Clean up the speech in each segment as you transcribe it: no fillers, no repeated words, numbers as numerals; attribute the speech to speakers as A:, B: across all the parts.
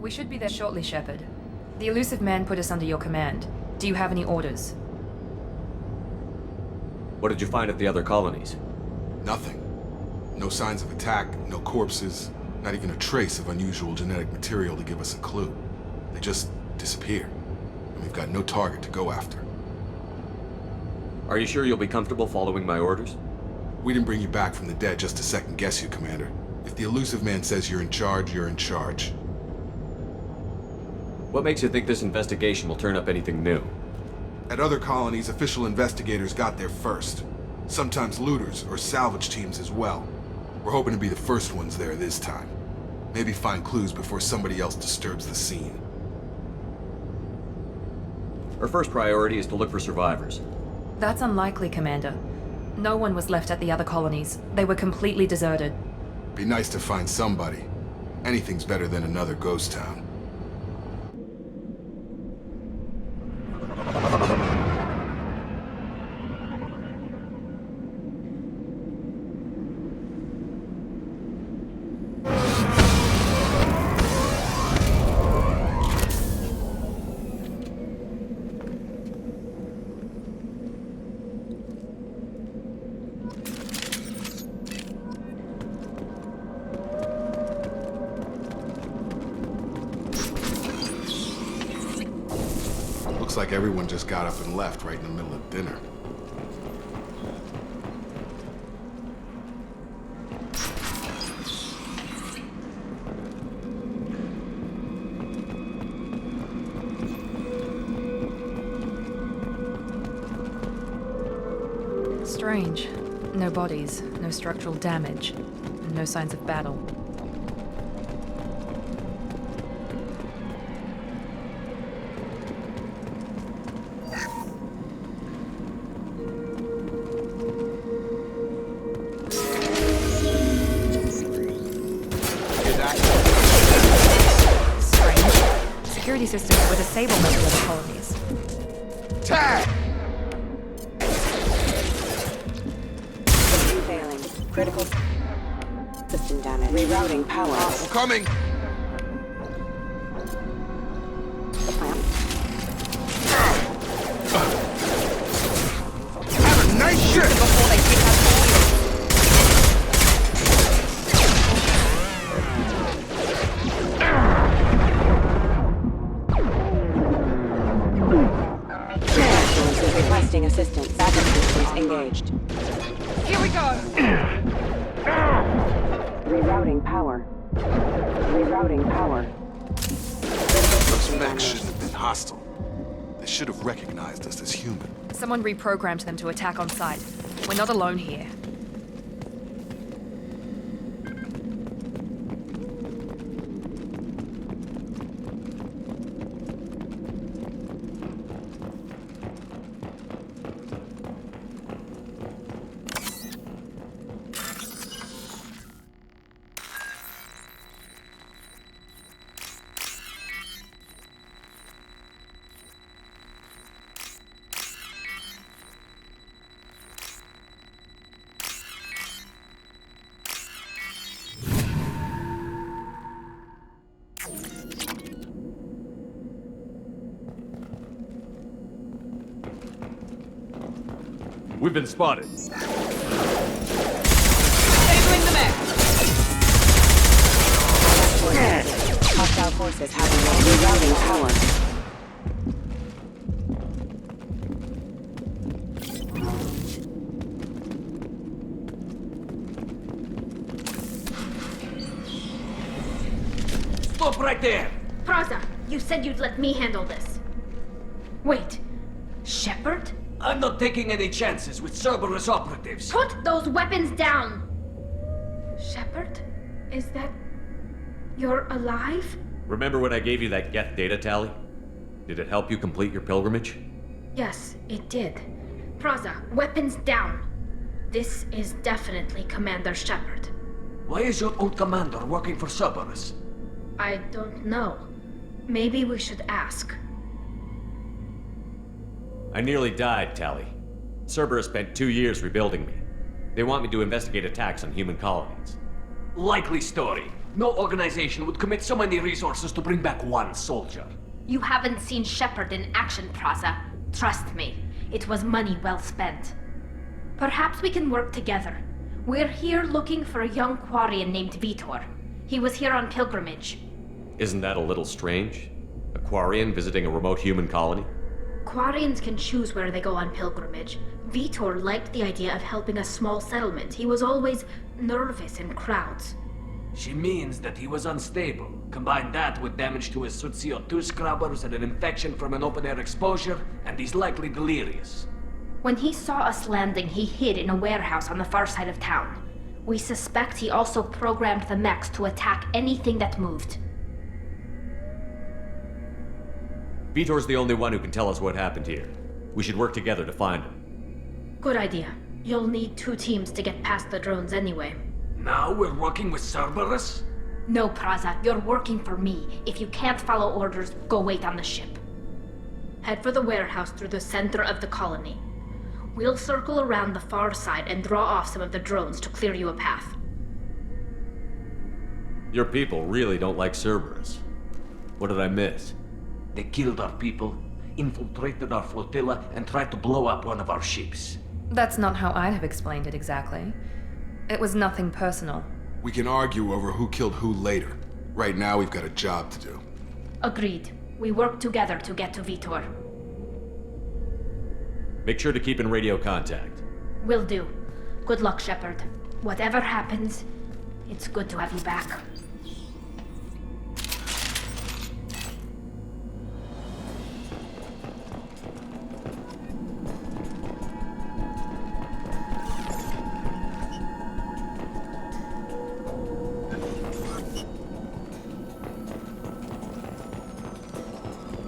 A: We should be there shortly, Shepard. The elusive man put us under your command. Do you have any orders?
B: What did you find at the other colonies?
C: Nothing. No signs of attack, no corpses, not even a trace of unusual genetic material to give us a clue. They just disappeared, and we've got no target to go after.
B: Are you sure you'll be comfortable following my orders?
C: We didn't bring you back from the dead just to second guess you, Commander. If the elusive man says you're in charge, you're in charge.
B: What makes you think this investigation will turn up anything new?
C: At other colonies, official investigators got there first. Sometimes looters or salvage teams as well. We're hoping to be the first ones there this time. Maybe find clues before somebody else disturbs the scene.
B: Our first priority is to look for survivors.
A: That's unlikely, Commander. No one was left at the other colonies. They were completely deserted.
C: Be nice to find somebody. Anything's better than another ghost town. Looks like everyone just got up and left right in the middle of dinner.
A: Strange. No bodies, no structural damage, and no signs of battle. Security systems were disabled at the other colonies.
C: Tag!
D: Failing. Critical system damage. Rerouting power.
C: We're coming! Have a nice shit!
A: Before they pick up
D: Requesting assistance. Backup systems engaged.
A: Here we go!
D: Rerouting power. Rerouting power.
C: Those mechs shouldn't have been hostile. They should have recognized us as human.
A: Someone reprogrammed them to attack on sight. We're not alone here.
B: We've been spotted.
A: Stay in the mech!
D: Hostile forces have rerouting power.
E: Stop right there!
F: Praza, you said you'd let me handle this. Wait, Shepard?
E: I'm not taking any chances with Cerberus operatives.
F: Put those weapons down! Shepard? Is that... you're alive?
B: Remember when I gave you that Geth data tally? Did it help you complete your pilgrimage?
F: Yes, it did. Praza, weapons down. This is definitely Commander Shepard.
E: Why is your old commander working for Cerberus?
F: I don't know. Maybe we should ask.
B: I nearly died, Tally. Cerberus spent 2 years rebuilding me. They want me to investigate attacks on human colonies.
E: Likely story. No organization would commit so many resources to bring back one soldier.
F: You haven't seen Shepard in action, Praza. Trust me, it was money well spent. Perhaps we can work together. We're here looking for a young Quarian named Vitor. He was here on pilgrimage.
B: Isn't that a little strange? A Quarian visiting a remote human colony?
F: Quarians can choose where they go on pilgrimage. Vitor liked the idea of helping a small settlement. He was always nervous in crowds.
E: She means that he was unstable. Combine that with damage to his suit CO2 scrubbers and an infection from an open-air exposure, and he's likely delirious.
F: When he saw us landing, he hid in a warehouse on the far side of town. We suspect he also programmed the mechs to attack anything that moved.
B: Vitor's the only one who can tell us what happened here. We should work together to find him.
F: Good idea. You'll need 2 teams to get past the drones anyway.
E: Now we're working with Cerberus?
F: No, Praza, you're working for me. If you can't follow orders, go wait on the ship. Head for the warehouse through the center of the colony. We'll circle around the far side and draw off some of the drones to clear you a path.
B: Your people really don't like Cerberus. What did I miss?
E: They killed our people, infiltrated our flotilla, and tried to blow up one of our ships.
A: That's not how I'd have explained it exactly. It was nothing personal.
C: We can argue over who killed who later. Right now, we've got a job to do.
F: Agreed. We work together to get to Vitor.
B: Make sure to keep in radio contact.
F: Will do. Good luck, Shepard. Whatever happens, it's good to have you back.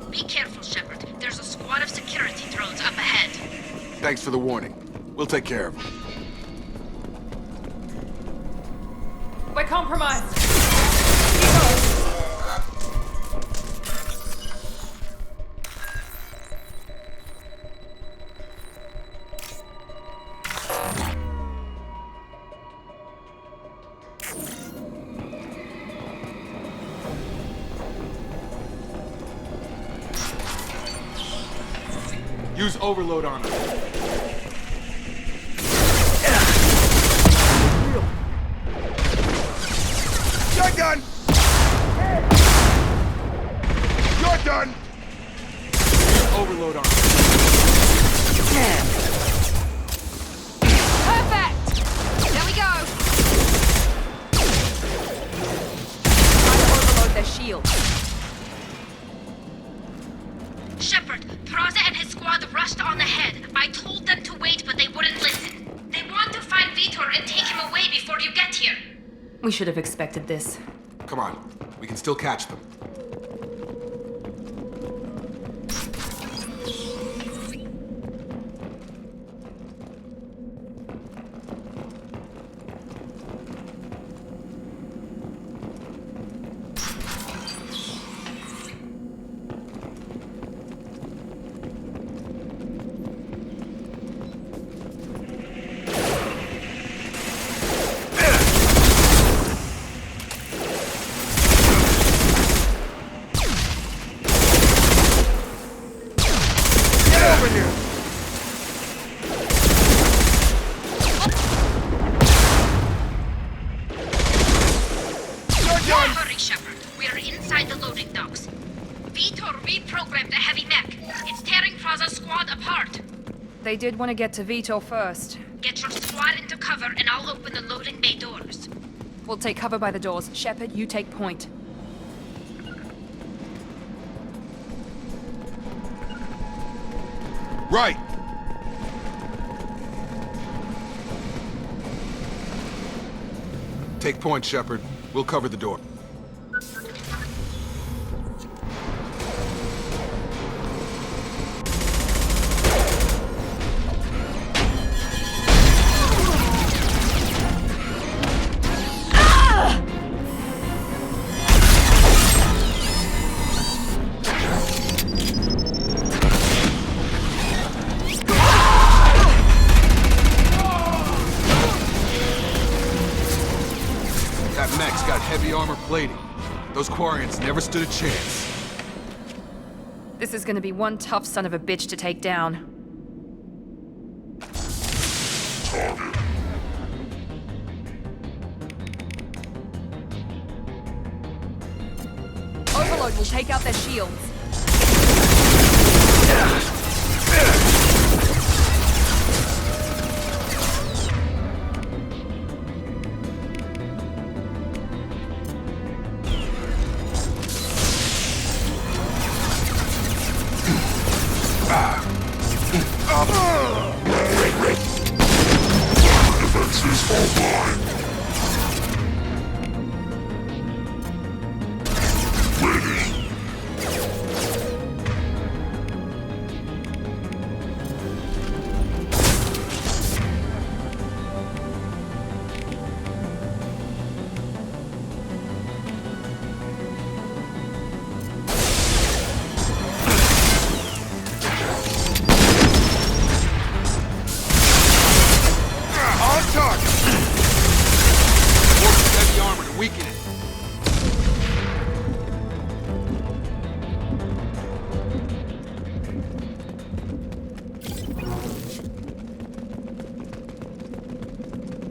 F: Be careful, Shepard. There's a squad of security drones up ahead.
C: Thanks for the warning. We'll take care of them.
A: We're compromised!
C: Use overload on them. You're done! You're done! Use overload on them.
A: Perfect! There we go! Try to overload their shield.
F: Shepard, Praza and his squad rushed on ahead. I told them to wait, but they wouldn't listen. They want to find Vitor and take him away before you get here.
A: We should have expected this.
C: Come on. We can still catch them.
F: Hurry, Shepard. We're inside the loading docks. Vitor reprogrammed the heavy mech. It's tearing Praza's squad apart.
A: They did want to get to Vitor first.
F: Get your squad into cover and I'll open the loading bay doors.
A: We'll take cover by the doors. Shepard, you take point.
C: Right! Take point, Shepard. We'll cover the door. That That mech's got heavy armor plating. Those Quarians never stood a chance.
A: This is gonna be one tough son of a bitch to take down. Overload will take out their shields.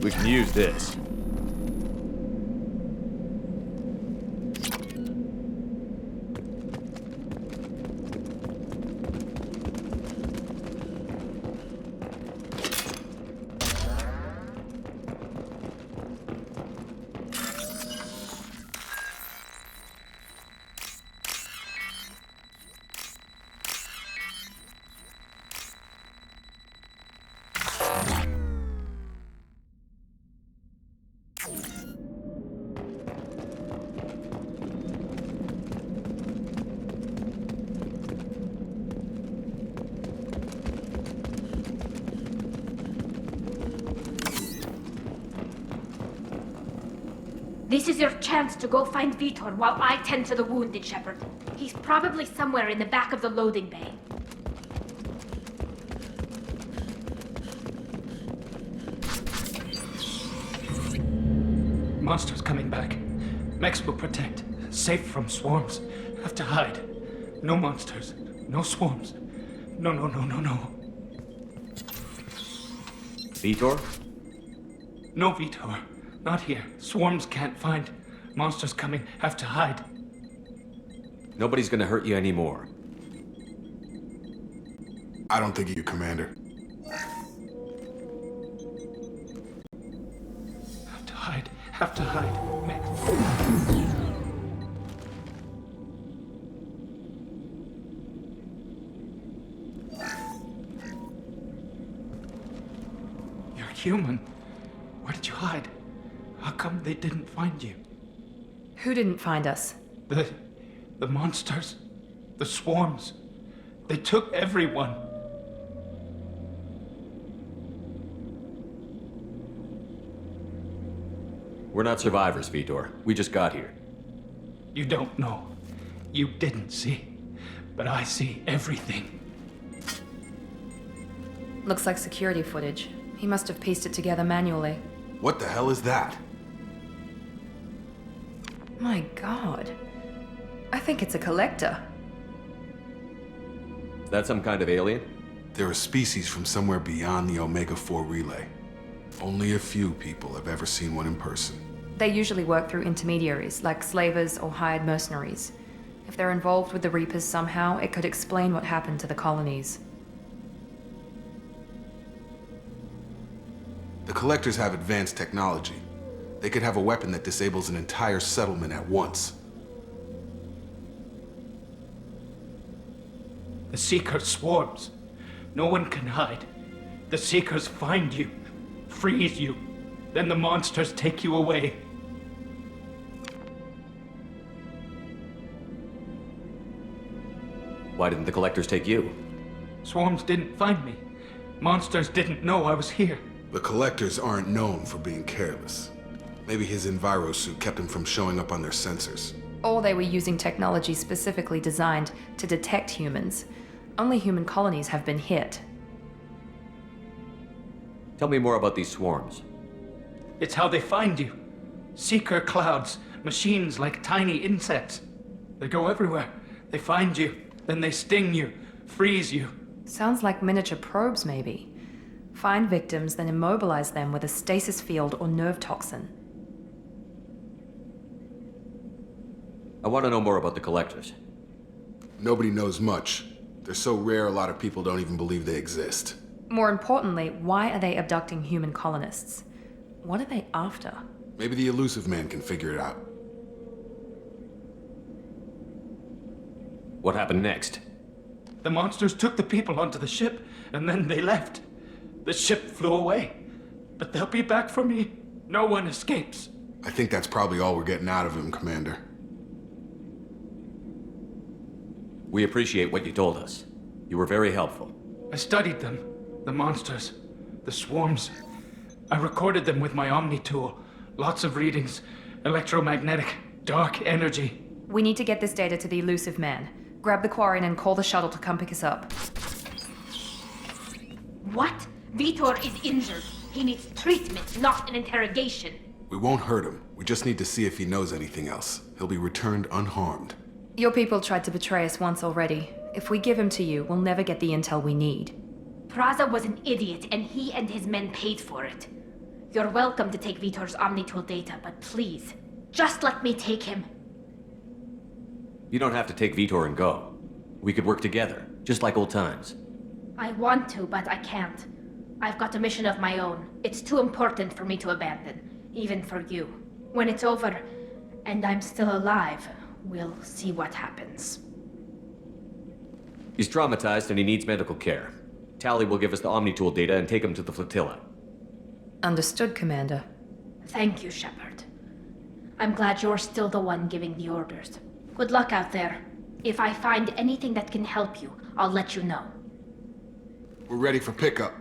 B: We can use this.
F: This is your chance to go find Vitor while I tend to the wounded, Shepard. He's probably somewhere in the back of the loading bay.
E: Monsters coming back. Mechs will protect. Safe from swarms. Have to hide. No monsters. No swarms. No.
B: Vitor?
E: No Vitor. Not here. Swarms can't find. Monsters coming. Have to hide.
B: Nobody's gonna hurt you anymore.
C: I don't think you, Commander.
E: Have to hide. Have to hide. Mech. You're human. Where did you hide? How come they didn't find you?
A: Who didn't find us?
E: The monsters. The swarms. They took everyone.
B: We're not survivors, Vitor. We just got here.
E: You don't know. You didn't see. But I see everything.
A: Looks like security footage. He must have pieced it together manually.
C: What the hell is that?
A: My god. I think it's a collector.
B: Is that some kind of alien?
C: They're a species from somewhere beyond the Omega-4 relay. Only a few people have ever seen one in person.
A: They usually work through intermediaries, like slavers or hired mercenaries. If they're involved with the Reapers somehow, it could explain what happened to the colonies.
C: The Collectors have advanced technology. They could have a weapon that disables an entire settlement at once.
E: The Seeker swarms. No one can hide. The Seekers find you, freeze you, then the monsters take you away.
B: Why didn't the Collectors take you?
E: Swarms didn't find me. Monsters didn't know I was here.
C: The Collectors aren't known for being careless. Maybe his enviro suit kept him from showing up on their sensors.
A: Or they were using technology specifically designed to detect humans. Only human colonies have been hit.
B: Tell me more about these swarms.
E: It's how they find you.
G: Seeker clouds, machines like tiny insects. They go everywhere. They find you, then they sting you, freeze you.
A: Sounds like miniature probes, maybe. Find victims, then immobilize them with a stasis field or nerve toxin.
B: I want to know more about the collectors.
C: Nobody knows much. They're so rare, a lot of people don't even believe they exist.
A: More importantly, why are they abducting human colonists? What are they after?
C: Maybe the elusive man can figure it out.
B: What happened next?
G: The monsters took the people onto the ship, and then they left. The ship flew away. But they'll be back for me. No one escapes.
C: I think that's probably all we're getting out of him, Commander.
B: We appreciate what you told us. You were very helpful.
G: I studied them. The monsters. The swarms. I recorded them with my Omni tool. Lots of readings. Electromagnetic. Dark energy.
A: We need to get this data to the elusive man. Grab the Quarian and call the shuttle to come pick us up.
F: What? Vitor is injured. He needs treatment, not an interrogation.
C: We won't hurt him. We just need to see if he knows anything else. He'll be returned unharmed.
A: Your people tried to betray us once already. If we give him to you, we'll never get the intel we need.
F: Praza was an idiot, and he and his men paid for it. You're welcome to take Vitor's Omnitool data, but please, just let me take him.
B: You don't have to take Vitor and go. We could work together, just like old times.
F: I want to, but I can't. I've got a mission of my own. It's too important for me to abandon, even for you. When it's over, and I'm still alive, we'll see what happens.
B: He's traumatized and he needs medical care. Tally will give us the Omnitool data and take him to the flotilla.
A: Understood, Commander.
F: Thank you, Shepard. I'm glad you're still the one giving the orders. Good luck out there. If I find anything that can help you, I'll let you know.
C: We're ready for pickup.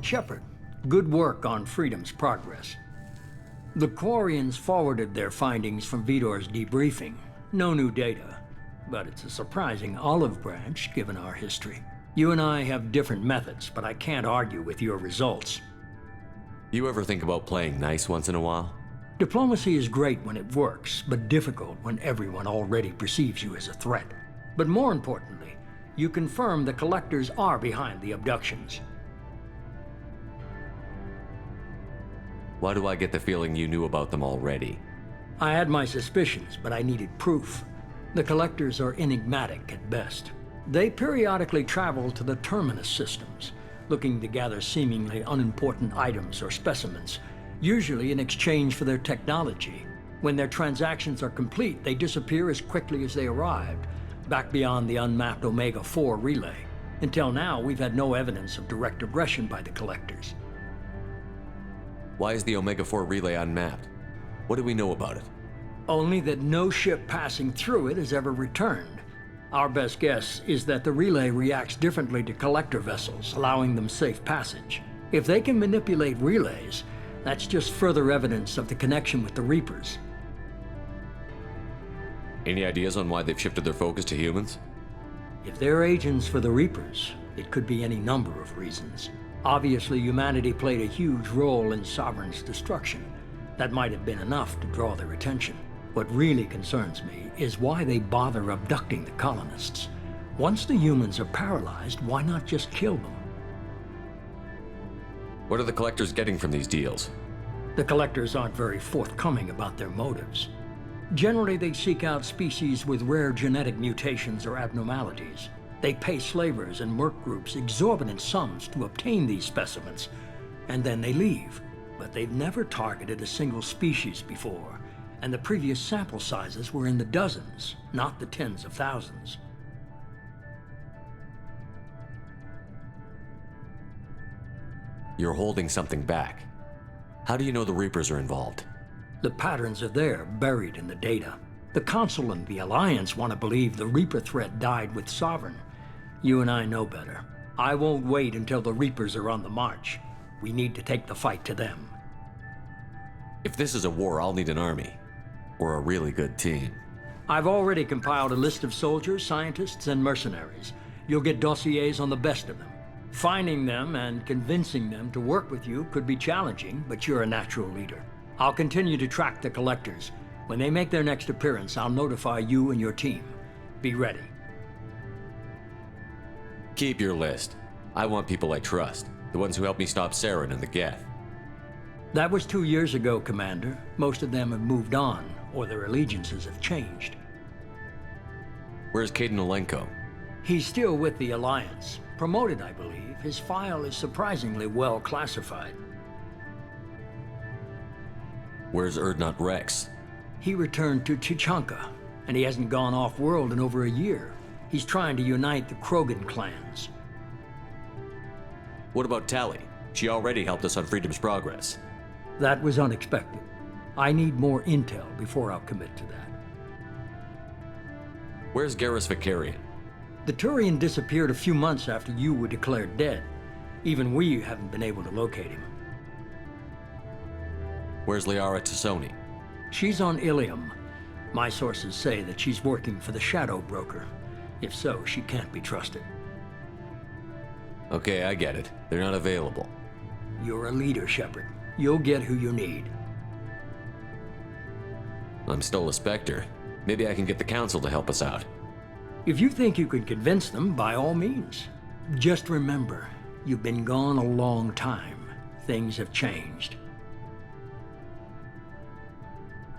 H: Shepard, good work on Freedom's progress. The Quarians forwarded their findings from Vitor's debriefing. No new data, but it's a surprising olive branch given our history. You and I have different methods, but I can't argue with your results.
B: You ever think about playing nice once in a while?
H: Diplomacy is great when it works, but difficult when everyone already perceives you as a threat. But more importantly, you confirm the collectors are behind the abductions.
B: Why do I get the feeling you knew about them already?
H: I had my suspicions, but I needed proof. The collectors are enigmatic at best. They periodically travel to the terminus systems, looking to gather seemingly unimportant items or specimens, usually in exchange for their technology. When their transactions are complete, they disappear as quickly as they arrived, back beyond the unmapped Omega-4 relay. Until now, we've had no evidence of direct aggression by the collectors.
B: Why is the Omega-4 relay unmapped? What do we know about it?
H: Only that no ship passing through it has ever returned. Our best guess is that the relay reacts differently to collector vessels, allowing them safe passage. If they can manipulate relays, that's just further evidence of the connection with the Reapers.
B: Any ideas on why they've shifted their focus to humans?
H: If they're agents for the Reapers, it could be any number of reasons. Obviously, humanity played a huge role in Sovereign's destruction. That might have been enough to draw their attention. What really concerns me is why they bother abducting the colonists. Once the humans are paralyzed, why not just kill them?
B: What are the collectors getting from these deals?
H: The collectors aren't very forthcoming about their motives. Generally, they seek out species with rare genetic mutations or abnormalities. They pay slavers and merc groups exorbitant sums to obtain these specimens, and then they leave. But they've never targeted a single species before, and the previous sample sizes were in the dozens, not the tens of thousands.
B: You're holding something back. How do you know the Reapers are involved?
H: The patterns are there, buried in the data. The Council and the Alliance want to believe the Reaper threat died with Sovereign. You and I know better. I won't wait until the Reapers are on the march. We need to take the fight to them.
B: If this is a war, I'll need an army. Or a really good team.
H: I've already compiled a list of soldiers, scientists, and mercenaries. You'll get dossiers on the best of them. Finding them and convincing them to work with you could be challenging, but you're a natural leader. I'll continue to track the collectors. When they make their next appearance, I'll notify you and your team. Be ready.
B: Keep your list. I want people I trust. The ones who helped me stop Saren and the Geth.
H: That was 2 years ago, Commander. Most of them have moved on, or their allegiances have changed.
B: Where's Caden Olenko?
H: He's still with the Alliance. Promoted, I believe. His file is surprisingly well classified.
B: Where's Erdnot Rex?
H: He returned to Chichanka, and he hasn't gone off-world in over a year. He's trying to unite the Krogan clans.
B: What about Tali? She already helped us on Freedom's Progress.
H: That was unexpected. I need more intel before I'll commit to that.
B: Where's Garrus Vicarian?
H: The Turian disappeared a few months after you were declared dead. Even we haven't been able to locate him.
B: Where's Liara Tassoni?
H: She's on Ilium. My sources say that she's working for the Shadow Broker. If so, she can't be trusted.
B: Okay, I get it. They're not available.
H: You're a leader, Shepard. You'll get who you need.
B: I'm still a Spectre. Maybe I can get the Council to help us out.
H: If you think you can convince them, by all means. Just remember, you've been gone a long time. Things have changed.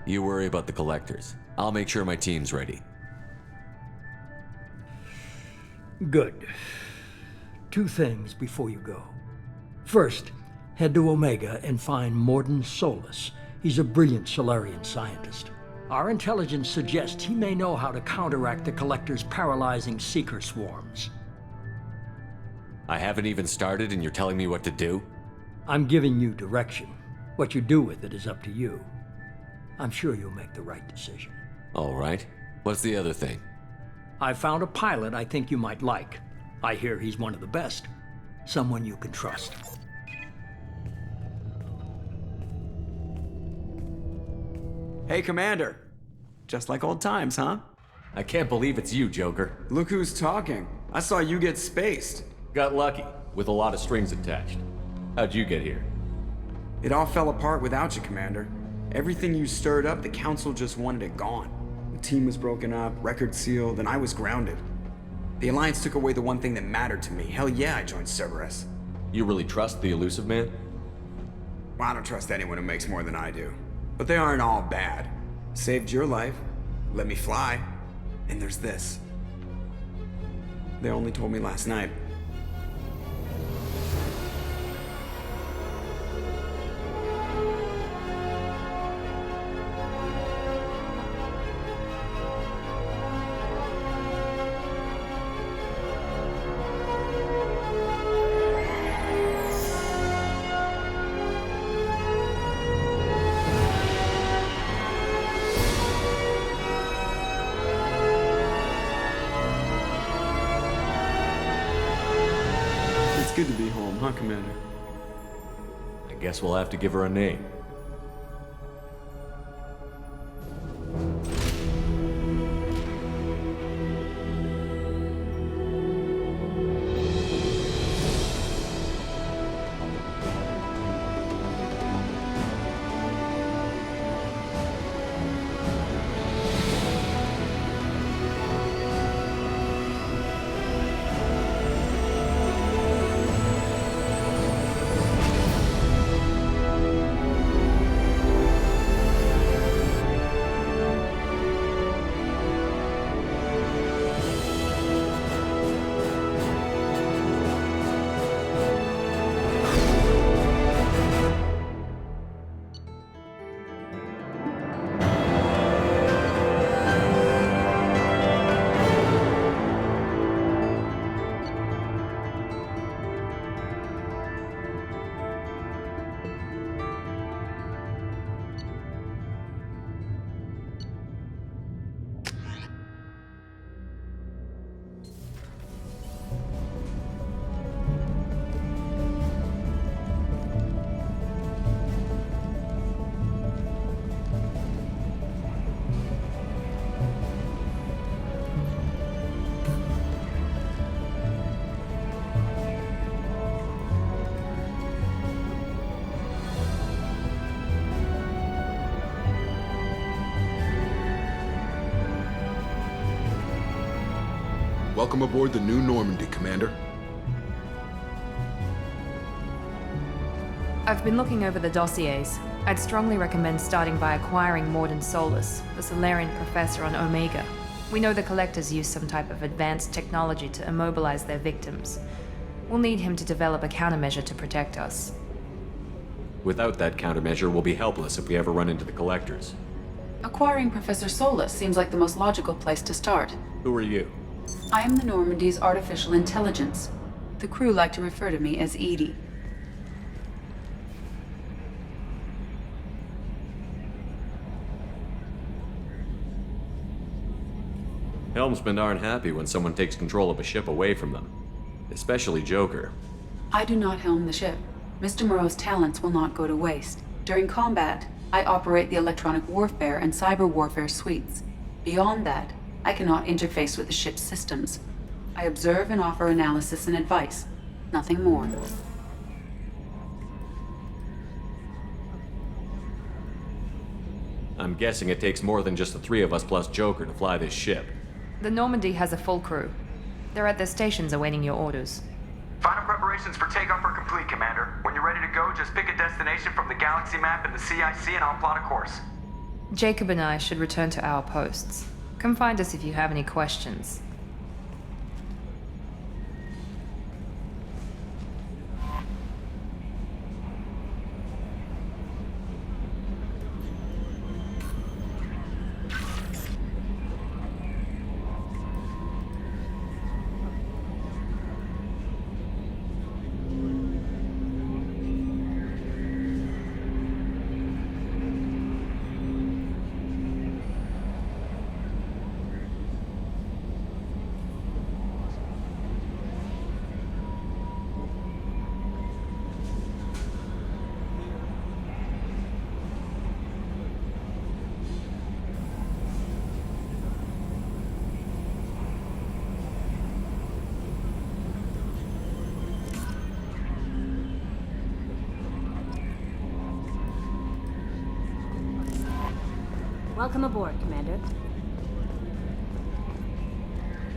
B: You worry about the Collectors. I'll make sure my team's ready.
H: Good. 2 things before you go. First, head to Omega and find Mordin Solus. He's a brilliant Solarian scientist. Our intelligence suggests he may know how to counteract the Collector's paralyzing Seeker swarms.
B: I haven't even started and you're telling me what to do?
H: I'm giving you direction. What you do with it is up to you. I'm sure you'll make the right decision.
B: All right. What's the other thing?
H: I found a pilot I think you might like. I hear he's one of the best. Someone you can trust.
I: Hey, Commander. Just like old times, huh?
B: I can't believe it's you, Joker.
I: Look who's talking. I saw you get spaced.
B: Got lucky, with a lot of strings attached. How'd you get here?
I: It all fell apart without you, Commander. Everything you stirred up, the Council just wanted it gone. The team was broken up, record sealed, and I was grounded. The Alliance took away the one thing that mattered to me. Hell yeah, I joined Cerberus.
B: You really trust the Elusive Man?
I: Well, I don't trust anyone who makes more than I do. But they aren't all bad. Saved your life, let me fly, and there's this. They only told me last night. Good to be home, huh, Commander?
B: I guess we'll have to give her a name.
C: Welcome aboard the new Normandy, Commander.
A: I've been looking over the dossiers. I'd strongly recommend starting by acquiring Morden Solus, the Solarian professor on Omega. We know the Collectors use some type of advanced technology to immobilize their victims. We'll need him to develop a countermeasure to protect us.
B: Without that countermeasure, we'll be helpless if we ever run into the Collectors.
J: Acquiring Professor Solus seems like the most logical place to start.
B: Who are you?
J: I am the Normandy's artificial intelligence. The crew like to refer to me as Edie.
B: Helmsmen aren't happy when someone takes control of a ship away from them. Especially Joker.
J: I do not helm the ship. Mr. Moreau's talents will not go to waste. During combat, I operate the electronic warfare and cyber warfare suites. Beyond that, I cannot interface with the ship's systems. I observe and offer analysis and advice. Nothing more.
B: I'm guessing it takes more than just the three of us plus Joker to fly this ship.
A: The Normandy has a full crew. They're at their stations awaiting your orders.
K: Final preparations for takeoff are complete, Commander. When you're ready to go, just pick a destination from the galaxy map in the CIC and I'll plot a course.
A: Jacob and I should return to our posts. Come find us if you have any questions.
L: Welcome aboard, Commander.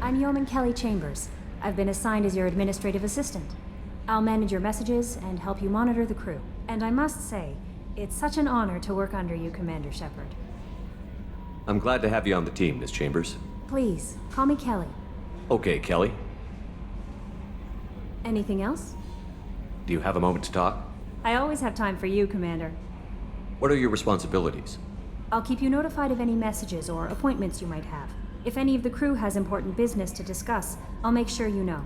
L: I'm Yeoman Kelly Chambers. I've been assigned as your administrative assistant. I'll manage your messages and help you monitor the crew. And I must say, it's such an honor to work under you, Commander Shepard.
B: I'm glad to have you on the team, Miss Chambers.
L: Please, call me Kelly.
B: Okay, Kelly.
L: Anything else?
B: Do you have a moment to talk?
L: I always have time for you, Commander.
B: What are your responsibilities?
L: I'll keep you notified of any messages or appointments you might have. If any of the crew has important business to discuss, I'll make sure you know.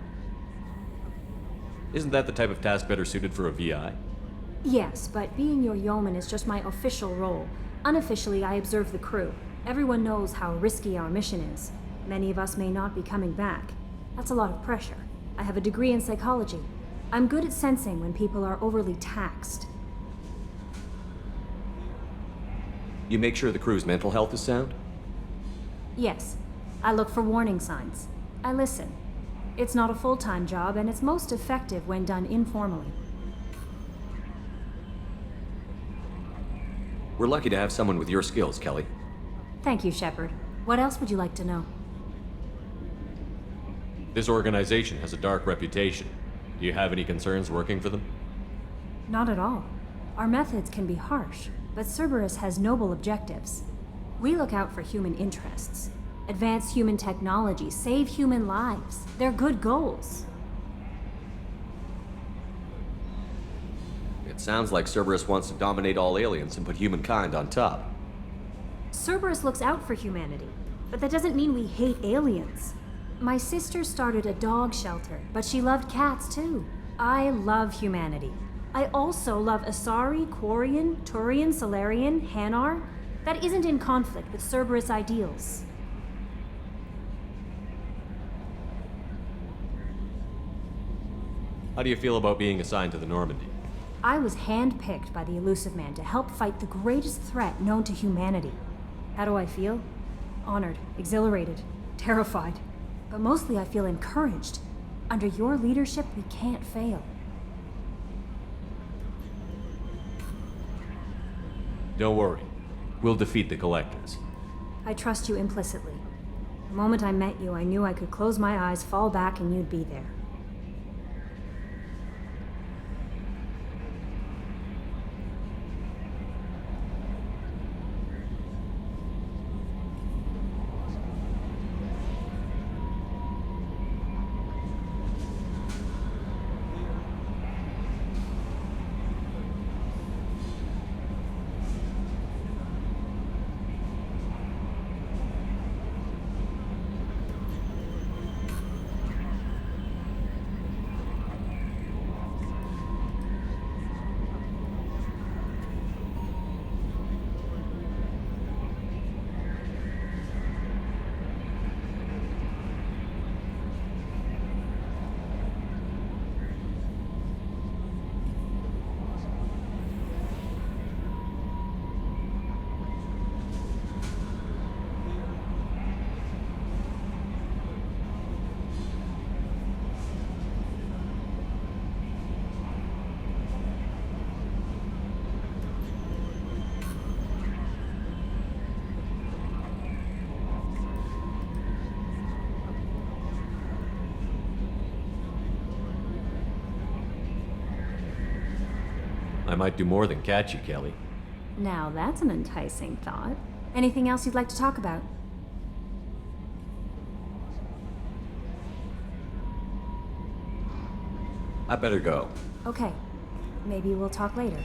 B: Isn't that the type of task better suited for a VI?
L: Yes, but being your yeoman is just my official role. Unofficially, I observe the crew. Everyone knows how risky our mission is. Many of us may not be coming back. That's a lot of pressure. I have a degree in psychology. I'm good at sensing when people are overly taxed.
B: You make sure the crew's mental health is sound?
L: Yes. I look for warning signs. I listen. It's not a full-time job, and it's most effective when done informally.
B: We're lucky to have someone with your skills, Kelly.
L: Thank you, Shepard. What else would you like to know?
B: This organization has a dark reputation. Do you have any concerns working for them?
L: Not at all. Our methods can be harsh, but Cerberus has noble objectives. We look out for human interests. Advance human technology, save human lives. They're good goals.
B: It sounds like Cerberus wants to dominate all aliens and put humankind on top.
L: Cerberus looks out for humanity, but that doesn't mean we hate aliens. My sister started a dog shelter, but she loved cats too. I love humanity. I also love Asari, Quarian, Turian, Solarian, Hanar. That isn't in conflict with Cerberus ideals.
B: How do you feel about being assigned to the Normandy?
L: I was handpicked by the Elusive Man to help fight the greatest threat known to humanity. How do I feel? Honored, exhilarated, terrified. But mostly I feel encouraged. Under your leadership, we can't fail.
B: Don't worry. We'll defeat the Collectors.
L: I trust you implicitly. The moment I met you, I knew I could close my eyes, fall back, and you'd be there.
B: I might do more than catch you, Kelly.
L: Now that's an enticing thought. Anything else you'd like to talk about?
B: I better go.
L: Okay. Maybe we'll talk later.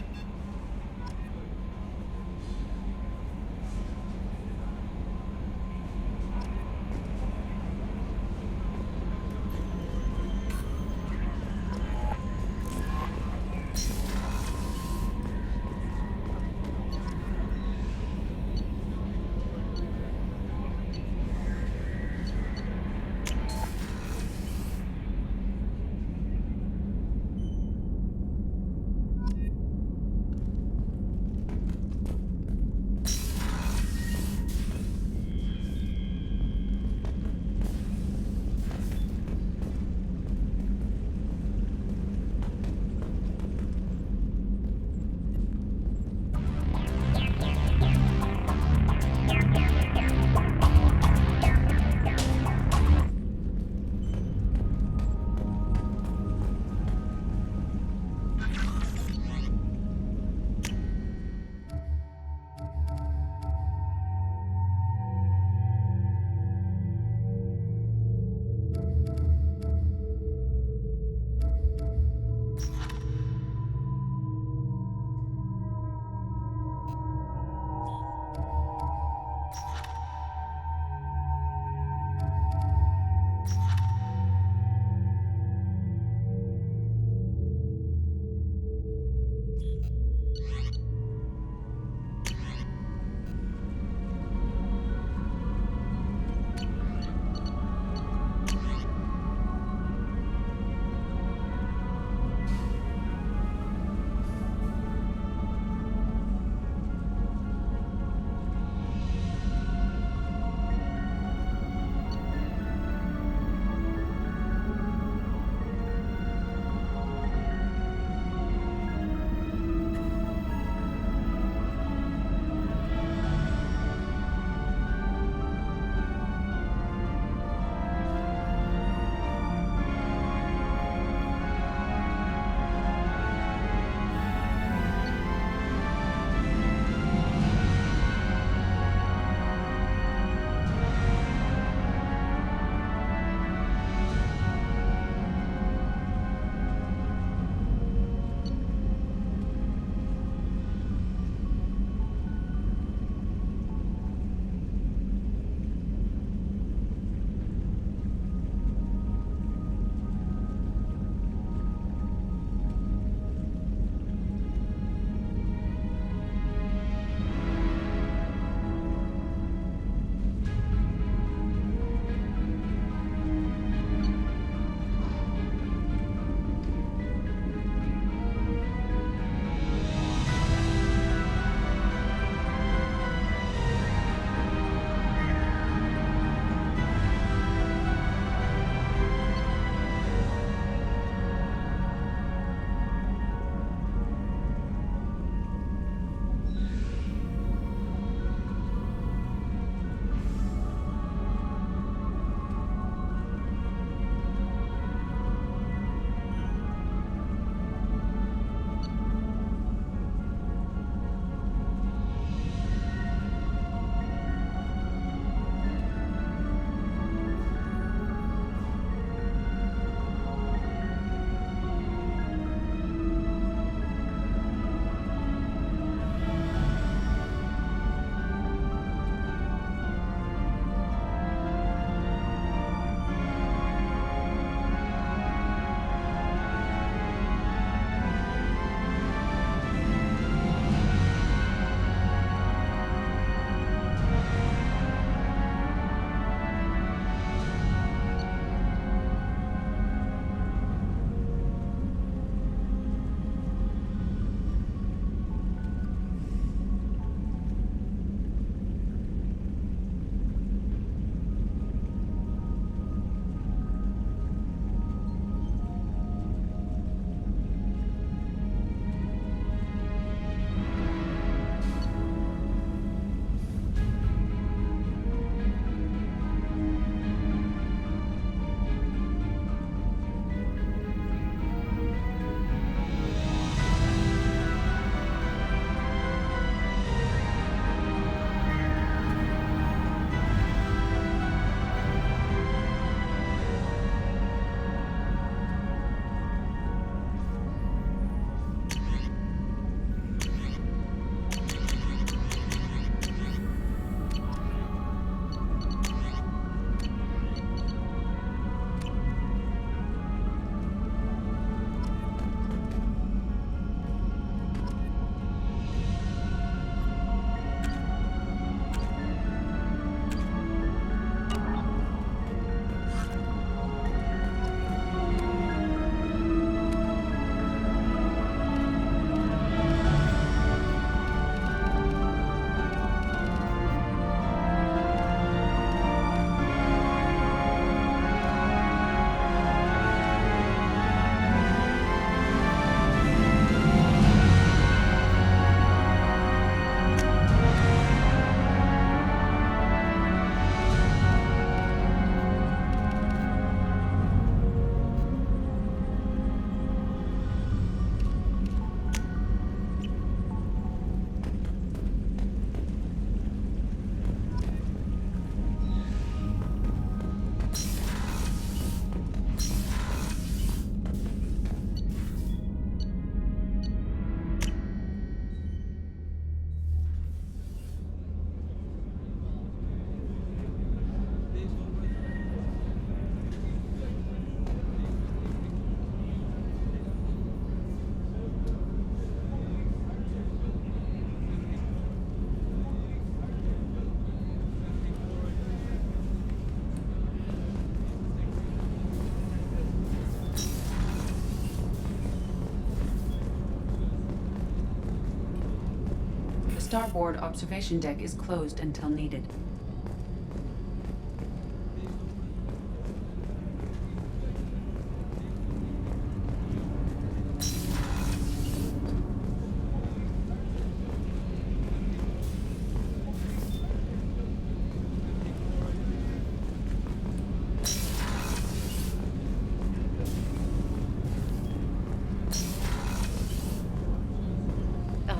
J: starboard observation deck is closed until needed.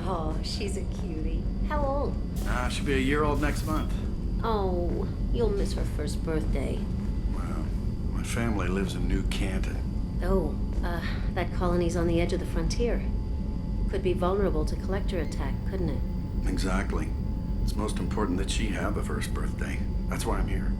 M: Oh, she's a cutie. How old?
N: She'll be a year old next month.
M: Oh, you'll miss her first birthday.
N: Well, my family lives in New Canton.
M: Oh, that colony's on the edge of the frontier. Could be vulnerable to collector attack, couldn't it?
N: Exactly. It's most important that she have a first birthday. That's why I'm here.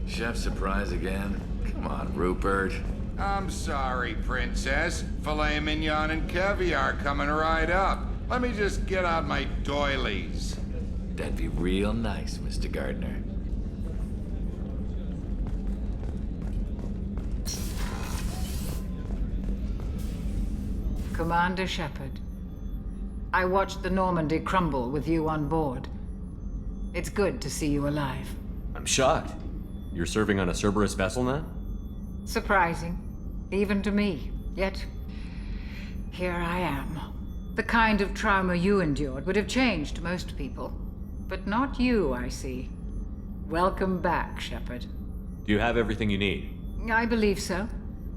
O: Chef surprise again? Come on, Rupert.
P: I'm sorry, Princess. Filet mignon and caviar coming right up. Let me just get out my doilies.
O: That'd be real nice, Mr. Gardner.
Q: Commander Shepard, I watched the Normandy crumble with you on board. It's good to see you alive.
B: I'm shocked. You're serving on a Cerberus vessel now?
Q: Surprising, even to me. Yet, here I am. The kind of trauma you endured would have changed most people. But not you, I see. Welcome back, Shepard.
B: Do you have everything you need?
Q: I believe so.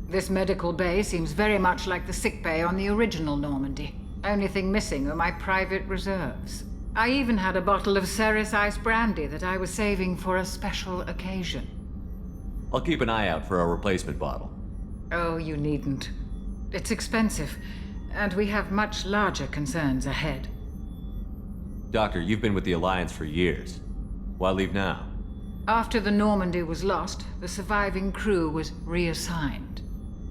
Q: This medical bay seems very much like the sick bay on the original Normandy. Only thing missing are my private reserves. I even had a bottle of Ceres Ice brandy that I was saving for a special occasion.
B: I'll keep an eye out for a replacement bottle.
Q: Oh, you needn't. It's expensive, and we have much larger concerns ahead.
B: Doctor, you've been with the Alliance for years. Why leave now?
Q: After the Normandy was lost, the surviving crew was reassigned.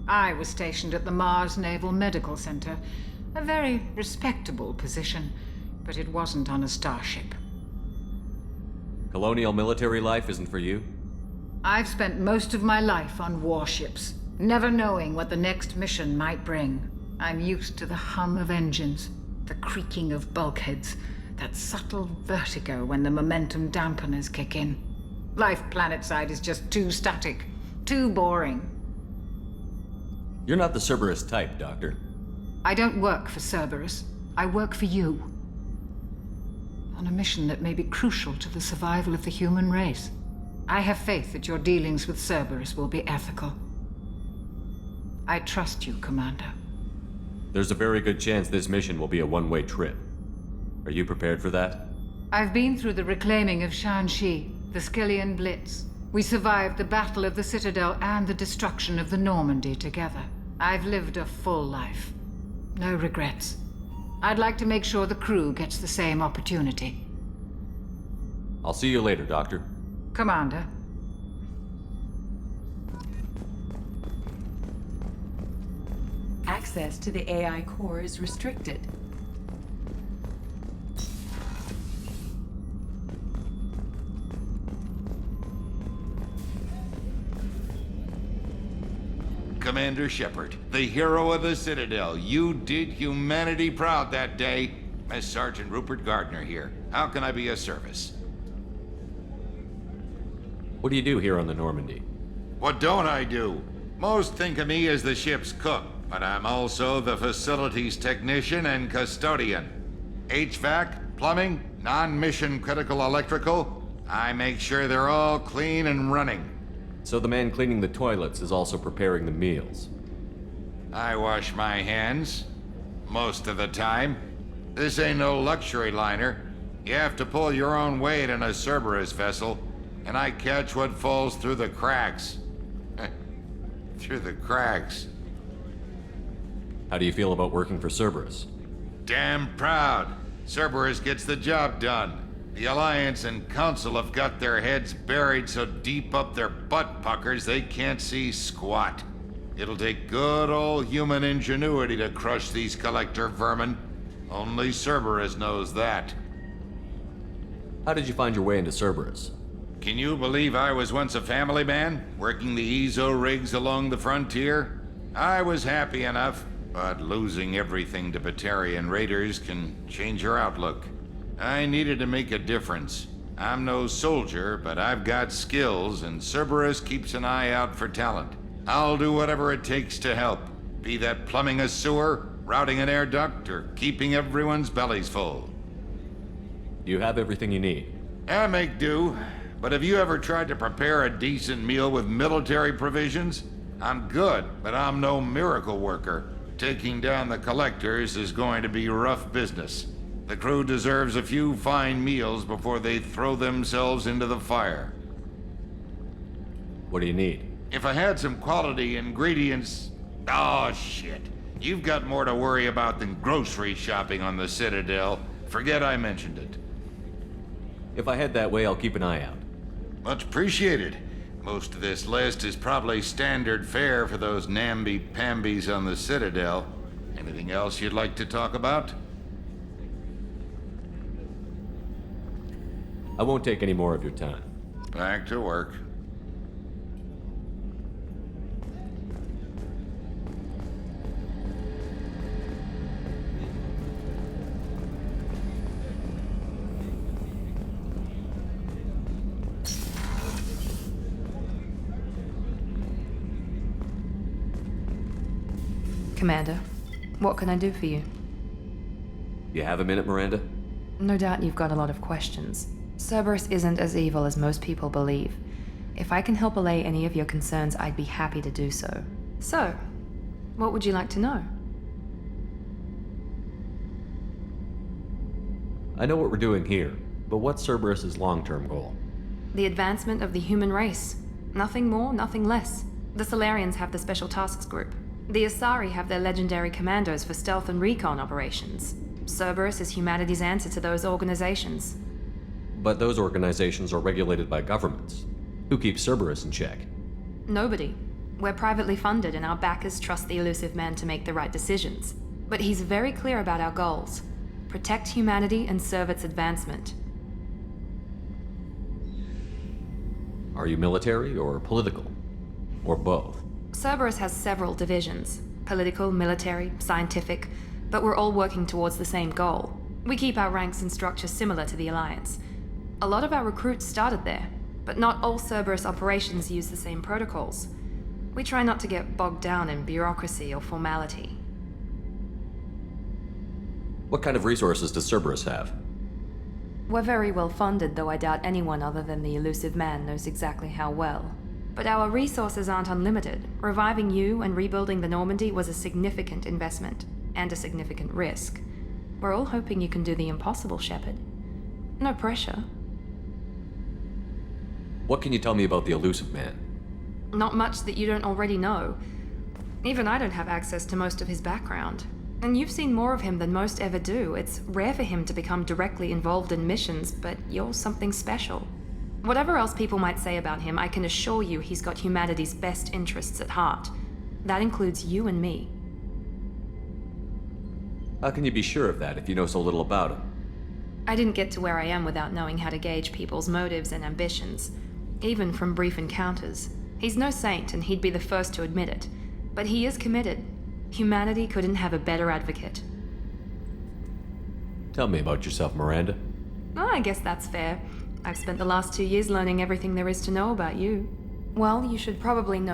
Q: I was stationed at the Mars Naval Medical Center, a very respectable position, but it wasn't on a starship.
B: Colonial military life isn't for you?
Q: I've spent most of my life on warships, never knowing what the next mission might bring. I'm used to the hum of engines, the creaking of bulkheads, that subtle vertigo when the momentum dampeners kick in. Life planetside is just too static, too boring.
B: You're not the Cerberus type, Doctor.
Q: I don't work for Cerberus. I work for you. On a mission that may be crucial to the survival of the human race. I have faith that your dealings with Cerberus will be ethical. I trust you, Commander.
B: There's a very good chance this mission will be a one-way trip. Are you prepared for that?
Q: I've been through the reclaiming of Shanxi, the Skillian Blitz. We survived the Battle of the Citadel and the destruction of the Normandy together. I've lived a full life. No regrets. I'd like to make sure the crew gets the same opportunity.
B: I'll see you later, Doctor.
Q: Commander.
J: Access to the AI core is restricted.
P: Commander Shepard, the hero of the Citadel. You did humanity proud that day. As Sergeant Rupert Gardner here. How can I be of service?
B: What do you do here on the Normandy?
P: What don't I do? Most think of me as the ship's cook, but I'm also the facilities technician and custodian. HVAC, plumbing, non-mission critical electrical. I make sure they're all clean and running.
B: So the man cleaning the toilets is also preparing the meals.
P: I wash my hands. Most of the time. This ain't no luxury liner. You have to pull your own weight in a Cerberus vessel, and I catch what falls through the cracks. Through the cracks.
B: How do you feel about working for Cerberus?
P: Damn proud. Cerberus gets the job done. The Alliance and Council have got their heads buried so deep up their butt puckers they can't see squat. It'll take good old human ingenuity to crush these collector vermin. Only Cerberus knows that.
B: How did you find your way into Cerberus?
P: Can you believe I was once a family man, working the EZO rigs along the frontier? I was happy enough, but losing everything to Batarian raiders can change your outlook. I needed to make a difference. I'm no soldier, but I've got skills, and Cerberus keeps an eye out for talent. I'll do whatever it takes to help, be that plumbing a sewer, routing an air duct, or keeping everyone's bellies full.
B: You have everything you need.
P: I make do, but have you ever tried to prepare a decent meal with military provisions? I'm good, but I'm no miracle worker. Taking down the collectors is going to be rough business. The crew deserves a few fine meals before they throw themselves into the fire.
B: What do you need?
P: If I had some quality ingredients... Oh, shit. You've got more to worry about than grocery shopping on the Citadel. Forget I mentioned it.
B: If I head that way, I'll keep an eye out.
P: Much appreciated. Most of this list is probably standard fare for those namby-pambies on the Citadel. Anything else you'd like to talk about?
B: I won't take any more of your time.
P: Back to work.
A: Commander, what can I do for you?
B: You have a minute, Miranda?
A: No doubt you've got a lot of questions. Cerberus isn't as evil as most people believe. If I can help allay any of your concerns, I'd be happy to do so. So, what would you like to know?
B: I know what we're doing here, but what's Cerberus's long-term goal?
A: The advancement of the human race. Nothing more, nothing less. The Solarians have the Special Tasks Group. The Asari have their legendary commandos for stealth and recon operations. Cerberus is humanity's answer to those organizations.
B: But those organizations are regulated by governments. Who keeps Cerberus in check?
A: Nobody. We're privately funded and our backers trust the elusive man to make the right decisions. But he's very clear about our goals. Protect humanity and serve its advancement.
B: Are you military or political? Or both?
A: Cerberus has several divisions. Political, military, scientific, but we're all working towards the same goal. We keep our ranks and structure similar to the Alliance. A lot of our recruits started there, but not all Cerberus operations use the same protocols. We try not to get bogged down in bureaucracy or formality.
B: What kind of resources does Cerberus have?
A: We're very well funded, though I doubt anyone other than the elusive man knows exactly how well. But our resources aren't unlimited. Reviving you and rebuilding the Normandy was a significant investment, and a significant risk. We're all hoping you can do the impossible, Shepard. No pressure.
B: What can you tell me about the elusive man?
A: Not much that you don't already know. Even I don't have access to most of his background. And you've seen more of him than most ever do. It's rare for him to become directly involved in missions, but you're something special. Whatever else people might say about him, I can assure you he's got humanity's best interests at heart. That includes you and me.
B: How can you be sure of that if you know so little about him?
A: I didn't get to where I am without knowing how to gauge people's motives and ambitions, even from brief encounters. He's no saint, and he'd be the first to admit it. But he is committed. Humanity couldn't have a better advocate.
B: Tell me about yourself, Miranda.
A: Oh, I guess that's fair. I've spent the last 2 years learning everything there is to know about you. Well, you should probably know